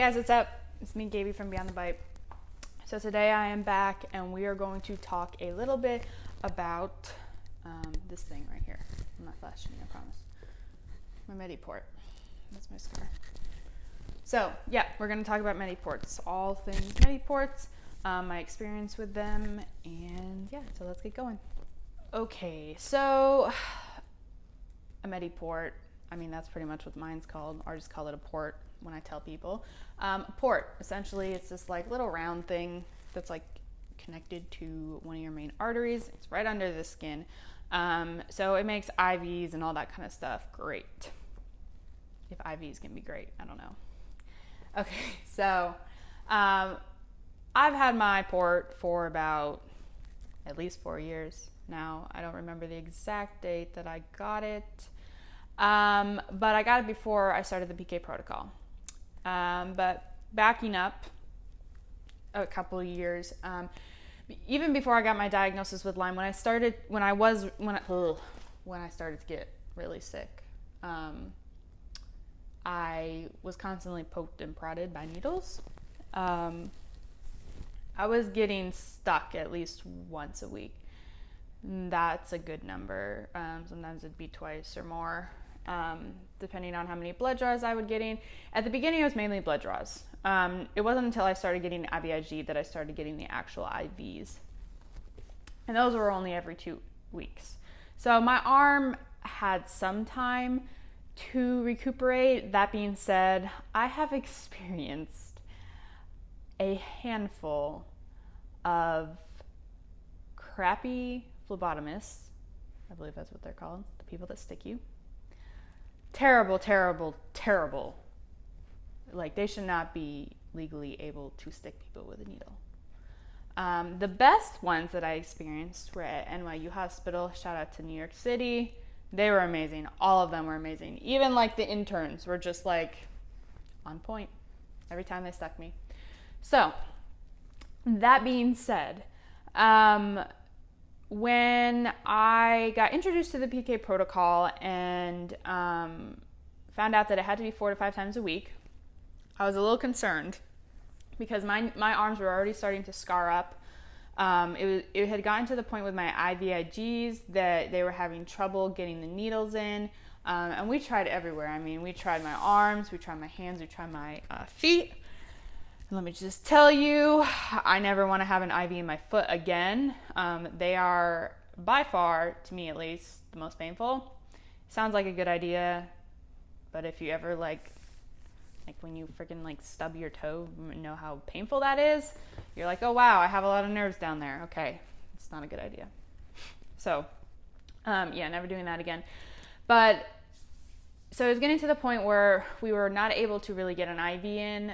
guys, what's up? It's me, Gaby from Beyond the Bite. So today I am back and we are going to talk a little bit about this thing right here. I'm not flashing, I promise. My MediPort. That's my scar. So yeah, we're going to talk about MediPorts, all things MediPorts, my experience with them, and yeah, so let's get going. Okay, so a MediPort, I mean, that's pretty much what mine's called. I just call it a port when I tell people. A port, essentially, it's this like little round thing that's like connected to one of your main arteries. It's right under the skin. So it makes IVs and all that kind of stuff great. If IVs can be great, I don't know. Okay, so I've had my port for about at least 4 years now. I don't remember the exact date that I got it. But I got it before I started the PK protocol. But backing up a couple of years, even before I got my diagnosis with Lyme, when I started to get really sick, I was constantly poked and prodded by needles. I was getting stuck at least once a week. That's a good number. Sometimes it'd be twice or more, depending on how many blood draws I was getting. At the beginning, it was mainly blood draws. It wasn't until I started getting IVIG that I started getting the actual IVs. And those were only every 2 weeks. So my arm had some time to recuperate. That being said, I have experienced a handful of crappy phlebotomists, I believe that's what they're called, the people that stick you. Terrible, terrible, terrible. Like, they should not be legally able to stick people with a needle. The best ones that I experienced were at NYU Hospital. Shout out to New York City. They were amazing. All of them were amazing. Even like the interns were just like on point every time they stuck me. So, that being said, when I got introduced to the PK protocol and found out that it had to be 4 to 5 times a week, I was a little concerned because my arms were already starting to scar up. It had gotten to the point with my IVIGs that they were having trouble getting the needles in, and we tried everywhere. I mean, we tried my arms, we tried my hands, we tried my feet. And let me just tell you, I never want to have an IV in my foot again. They are, by far, to me at least, the most painful. Sounds like a good idea, but if you ever like when you freaking like stub your toe, you know how painful that is. You're like, oh wow, I have a lot of nerves down there. Okay, it's not a good idea. So, yeah, never doing that again. But so it was getting to the point where we were not able to really get an IV in,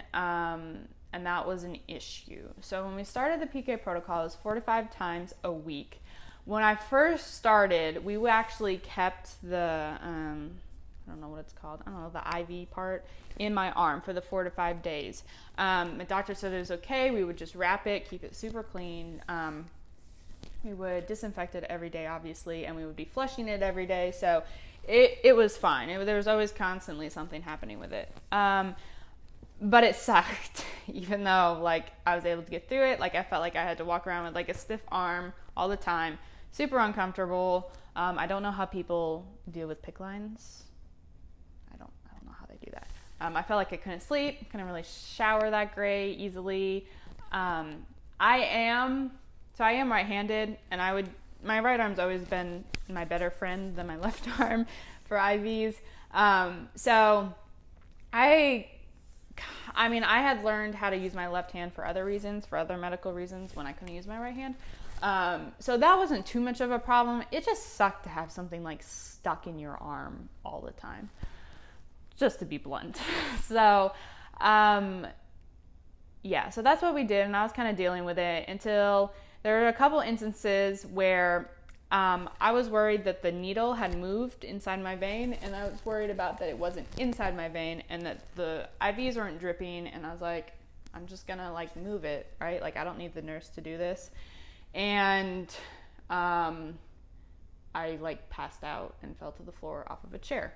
and that was an issue. So when we started the PK protocol, it was 4 to 5 times a week. When I first started, we actually kept the I don't know what it's called. I don't know, the IV part in my arm for the 4 to 5 days. My doctor said it was okay. We would just wrap it, keep it super clean. We would disinfect it every day, obviously, and we would be flushing it every day. So it was fine. There was always constantly something happening with it. But it sucked, even though like I was able to get through it. Like, I felt like I had to walk around with like a stiff arm all the time. Super uncomfortable. I don't know how people deal with PICC lines. I don't know how they do that. I felt like I couldn't sleep, couldn't really shower that great easily. I am right-handed, and my right arm's always been my better friend than my left arm for IVs. So I mean, I had learned how to use my left hand for other reasons, for other medical reasons, when I couldn't use my right hand. So that wasn't too much of a problem. It just sucked to have something like stuck in your arm all the time, just to be blunt. So, yeah, so that's what we did, and I was kind of dealing with it until there were a couple instances where I was worried that the needle had moved inside my vein, and I was worried about that it wasn't inside my vein and that the IVs weren't dripping, and I was like, I'm just gonna like move it, right? Like, I don't need the nurse to do this. And I like passed out and fell to the floor off of a chair.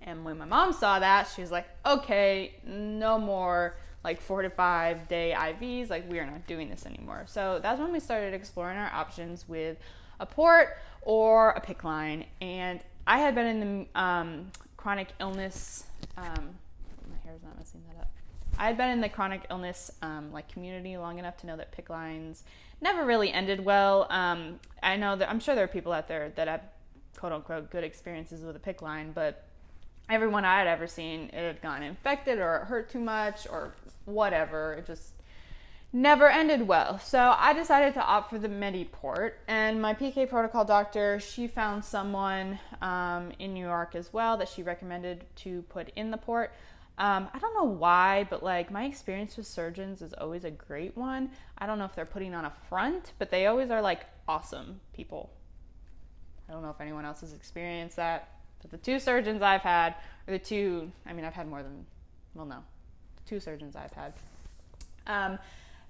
And when my mom saw that, she was like, okay, no more like 4 to 5 day IVs. Like, we are not doing this anymore. So that's when we started exploring our options with a port or a PICC line. And I had been in the chronic illness, my hair's not messing that up. I had been in the chronic illness like community long enough to know that PICC lines never really ended well. I know that I'm sure there are people out there that have quote unquote good experiences with a PICC line, but everyone I had ever seen, it had gotten infected or it hurt too much or whatever. It just never ended well. So I decided to opt for the MediPort, and my PK protocol doctor, she found someone in New York as well that she recommended to put in the port. I don't know why, but like my experience with surgeons is always a great one. I don't know if they're putting on a front, but they always are like awesome people. I don't know if anyone else has experienced that, but the two surgeons I've had, or the two, I mean, I've had more than, well, no, the two surgeons I've had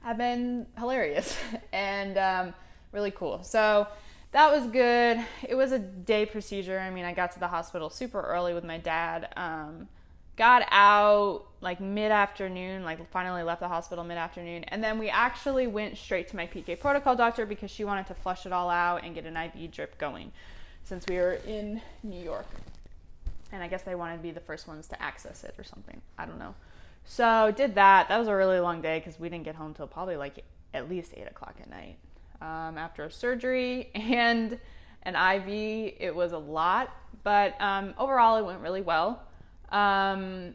have been hilarious and really cool. So that was good. It was a day procedure. I mean, I got to the hospital super early with my dad. Got out like mid-afternoon, like finally left the hospital mid-afternoon. And then we actually went straight to my PK protocol doctor because she wanted to flush it all out and get an IV drip going since we were in New York. And I guess they wanted to be the first ones to access it or something. I don't know. So did that. That was a really long day because we didn't get home till probably like at least 8 o'clock at night. After a surgery and an IV, it was a lot. But overall, it went really well. So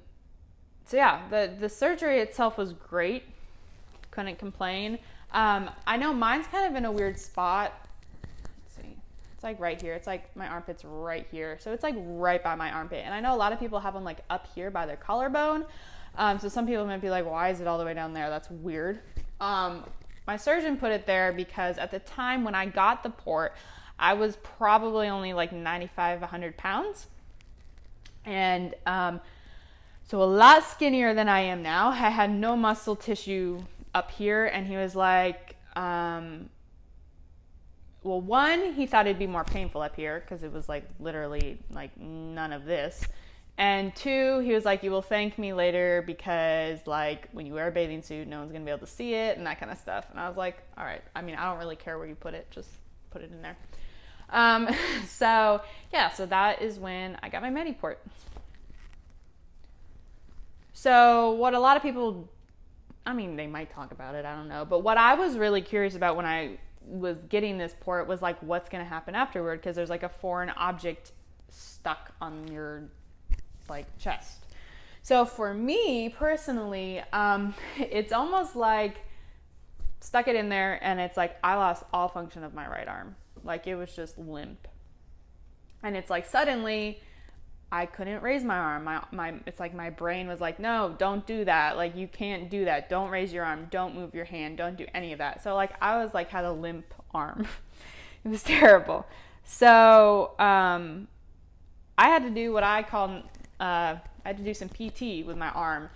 yeah, the surgery itself was great. Couldn't complain. I know mine's kind of in a weird spot. Let's see. It's like right here. It's like my armpit's right here. So it's like right by my armpit. And I know a lot of people have them like up here by their collarbone. So some people might be like, why is it all the way down there? That's weird. My surgeon put it there because at the time when I got the port, I was probably only like 95, 100 pounds. And so a lot skinnier than I am now. I had no muscle tissue up here. And he was like, well, one, he thought it'd be more painful up here because it was like literally like none of this. And two, he was like, you will thank me later because like when you wear a bathing suit, no one's gonna be able to see it and that kind of stuff. And I was like, all right, I mean, I don't really care where you put it, just put it in there. So yeah, so that is when I got my MediPort. So what a lot of people, I mean, they might talk about it, I don't know. But what I was really curious about when I was getting this port was like, what's gonna happen afterward? Because there's like a foreign object stuck on your like chest. So for me personally, it's almost like stuck it in there and it's like I lost all function of my right arm. Like it was just limp. And it's like suddenly I couldn't raise my arm. My it's like my brain was like, no, don't do that. Like you can't do that. Don't raise your arm. Don't move your hand. Don't do any of that. So like I was like had a limp arm. It was terrible. So I had to do what I call I had to do some PT with my arm.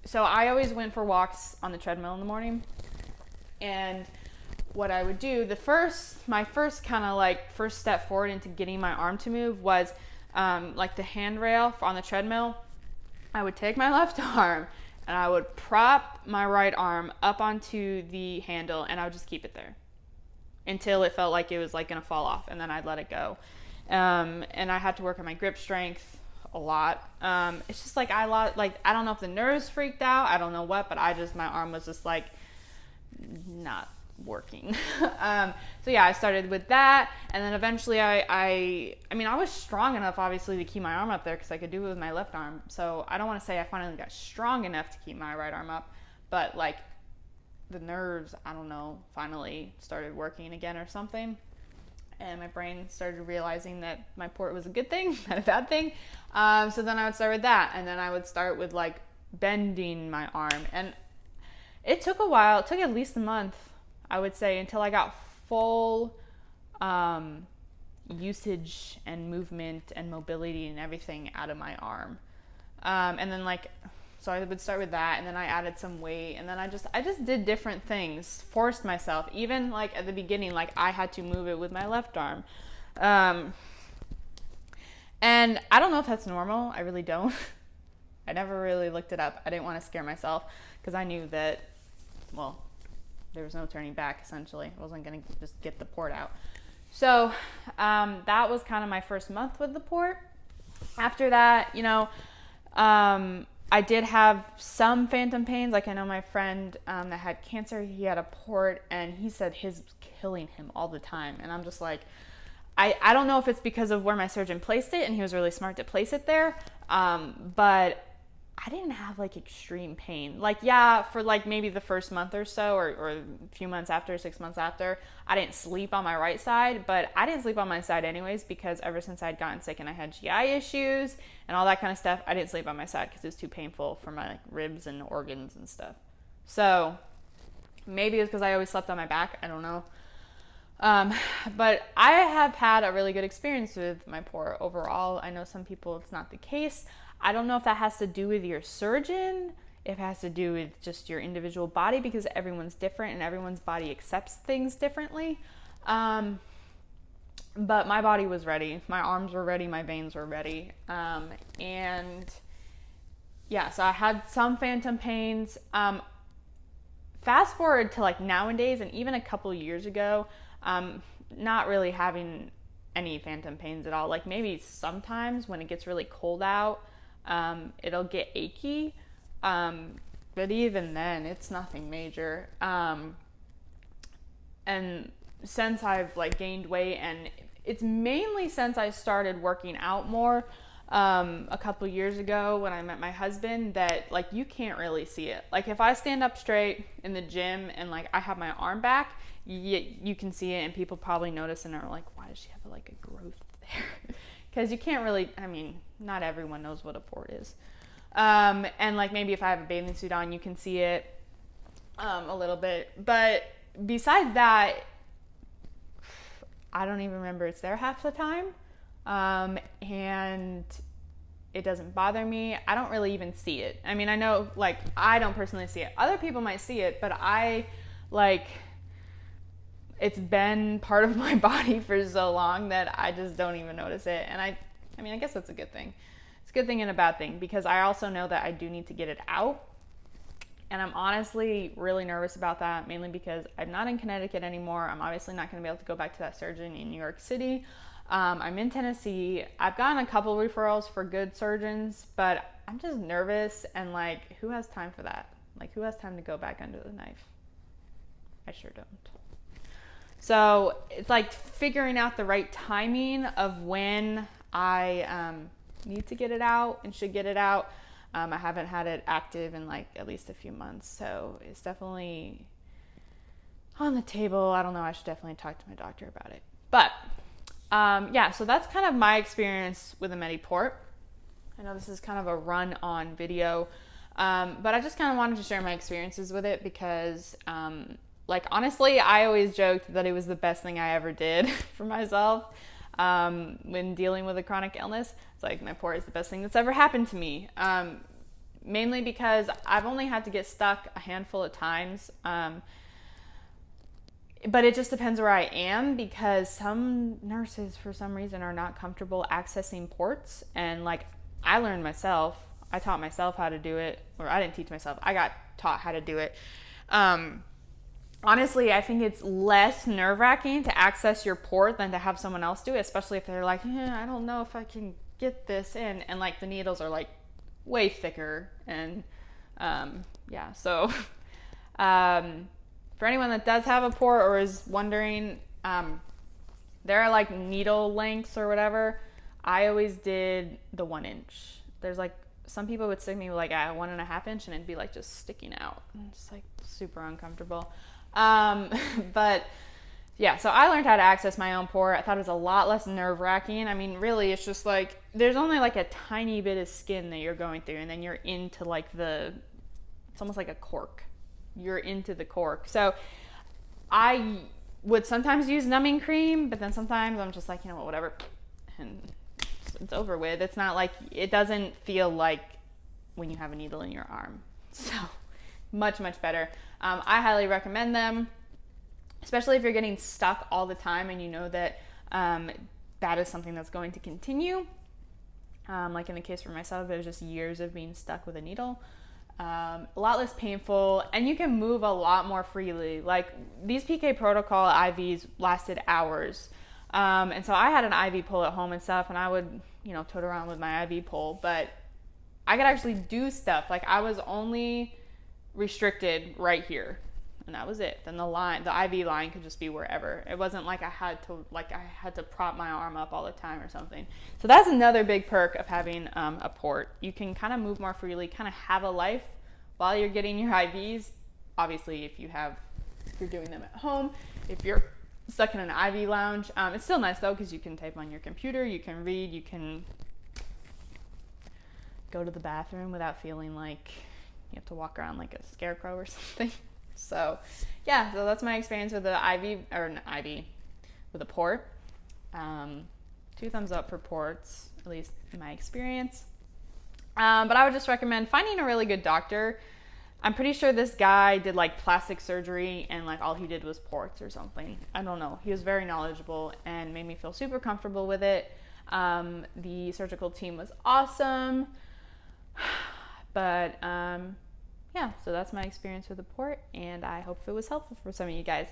So I always went for walks on the treadmill in the morning. And what I would do, my first kind of like first step forward into getting my arm to move was like the handrail on the treadmill. I would take my left arm and I would prop my right arm up onto the handle and I would just keep it there until it felt like it was like gonna fall off, and then I'd let it go. And I had to work on my grip strength a lot. It's just like I don't know if the nerves freaked out, I don't know what, but my arm was just like not working. So yeah, I started with that, and then eventually I mean I was strong enough obviously to keep my arm up there because I could do it with my left arm. So I don't want to say I finally got strong enough to keep my right arm up, but like the nerves, I don't know, finally started working again or something. And my brain started realizing that my port was a good thing, not a bad thing. So then I would start with that. And then I would start with like bending my arm. And it took a while. It took at least a month, I would say, until I got full usage and movement and mobility and everything out of my arm. And then so I would start with that, and then I added some weight, and then I just did different things, forced myself. Even like at the beginning, like I had to move it with my left arm. And And I don't know if that's normal. I really don't. I never really looked it up. I didn't want to scare myself because I knew that, well, there was no turning back, essentially. I wasn't going to just get the port out. So that was kind of my first month with the port. After that, I did have some phantom pains. Like, I know my friend that had cancer, he had a port, and he said his was killing him all the time. And I'm just like, I don't know if it's because of where my surgeon placed it, and he was really smart to place it there, but I didn't have like extreme pain. Like, yeah, for like maybe the first month or so, or a few months after, 6 months after, I didn't sleep on my right side, but I didn't sleep on my side anyways, because ever since I'd gotten sick and I had GI issues and all that kind of stuff, I didn't sleep on my side because it was too painful for my like, ribs and organs and stuff. So maybe it's because I always slept on my back. I don't know. But I have had a really good experience with my port overall. I know some people it's not the case. I don't know if that has to do with your surgeon, if it has to do with just your individual body, because everyone's different and everyone's body accepts things differently. But my body was ready. My arms were ready. My veins were ready. And yeah, so I had some phantom pains. Fast forward to like nowadays, and even a couple years ago, not really having any phantom pains at all. Like maybe sometimes when it gets really cold out, it'll get achy. But even then, it's nothing major. And since I've like gained weight, and it's mainly since I started working out more, a couple years ago when I met my husband, that like you can't really see it. Like if I stand up straight in the gym and like I have my arm back, you can see it, and people probably notice and are like, why does she have like a growth there? Because you can't really, I mean, not everyone knows what a port is. And like maybe if I have a bathing suit on, you can see it a little bit. But besides that, I don't even remember it's there half the time. And it doesn't bother me. I don't really even see it. I mean, I know like I don't personally see it. Other people might see it, but I like, it's been part of my body for so long that I just don't even notice it. And I mean, I guess that's a good thing. It's a good thing and a bad thing, because I also know that I do need to get it out. And I'm honestly really nervous about that, mainly because I'm not in Connecticut anymore. I'm obviously not going to be able to go back to that surgeon in New York City. I'm in Tennessee. I've gotten a couple referrals for good surgeons, but I'm just nervous, and like, who has time for that? Like, who has time to go back under the knife? I sure don't. So it's like figuring out the right timing of when I need to get it out and should get it out. I haven't had it active in like at least a few months, so it's definitely on the table. I don't know. I should definitely talk to my doctor about it. But yeah, so that's kind of my experience with the MediPort. I know this is kind of a run-on video, but I just kind of wanted to share my experiences with it because, like, honestly, I always joked that it was the best thing I ever did for myself when dealing with a chronic illness. It's like, my port is the best thing that's ever happened to me, mainly because I've only had to get stuck a handful of times. But it just depends where I am, because some nurses, for some reason, are not comfortable accessing ports. And like, I learned myself. I taught myself how to do it. Or I didn't teach myself. I got taught how to do it. Honestly, I think it's less nerve-wracking to access your port than to have someone else do it, especially if they're like, I don't know if I can get this in. And like, the needles are like way thicker. And yeah, so... for anyone that does have a port or is wondering, there are like needle lengths or whatever. I always did the 1 inch. There's like, some people would stick me with like a 1.5 inch and it'd be like just sticking out. It's like super uncomfortable. But yeah, so I learned how to access my own port. I thought it was a lot less nerve wracking. I mean, really, it's just like, there's only like a tiny bit of skin that you're going through, and then you're into like it's almost like a cork. You're into the cork. So I would sometimes use numbing cream, but then sometimes I'm just like, you know what, whatever, and it's over with. It's not like, it doesn't feel like when you have a needle in your arm. So much, much better. I highly recommend them, especially if you're getting stuck all the time and you know that that is something that's going to continue. Like in the case for myself, it was just years of being stuck with a needle. A lot less painful, and you can move a lot more freely. Like these PK protocol IVs lasted hours. And so I had an IV pole at home and stuff, and I would, tote around with my IV pole, but I could actually do stuff. Like I was only restricted right here, and that was it. Then the IV line could just be wherever. It wasn't like I had to prop my arm up all the time or something. So that's another big perk of having a port. You can kind of move more freely, kind of have a life while you're getting your IVs. Obviously, if you're doing them at home, if you're stuck in an IV lounge, it's still nice though, because you can type on your computer, you can read, you can go to the bathroom without feeling like you have to walk around like a scarecrow or something. So yeah, so that's my experience with the with a port. 2 thumbs up for ports, at least in my experience. But I would just recommend finding a really good doctor. I'm pretty sure this guy did like plastic surgery and like all he did was ports or something. I don't know. He was very knowledgeable and made me feel super comfortable with it. The surgical team was awesome. But yeah, so that's my experience with the port, and I hope it was helpful for some of you guys.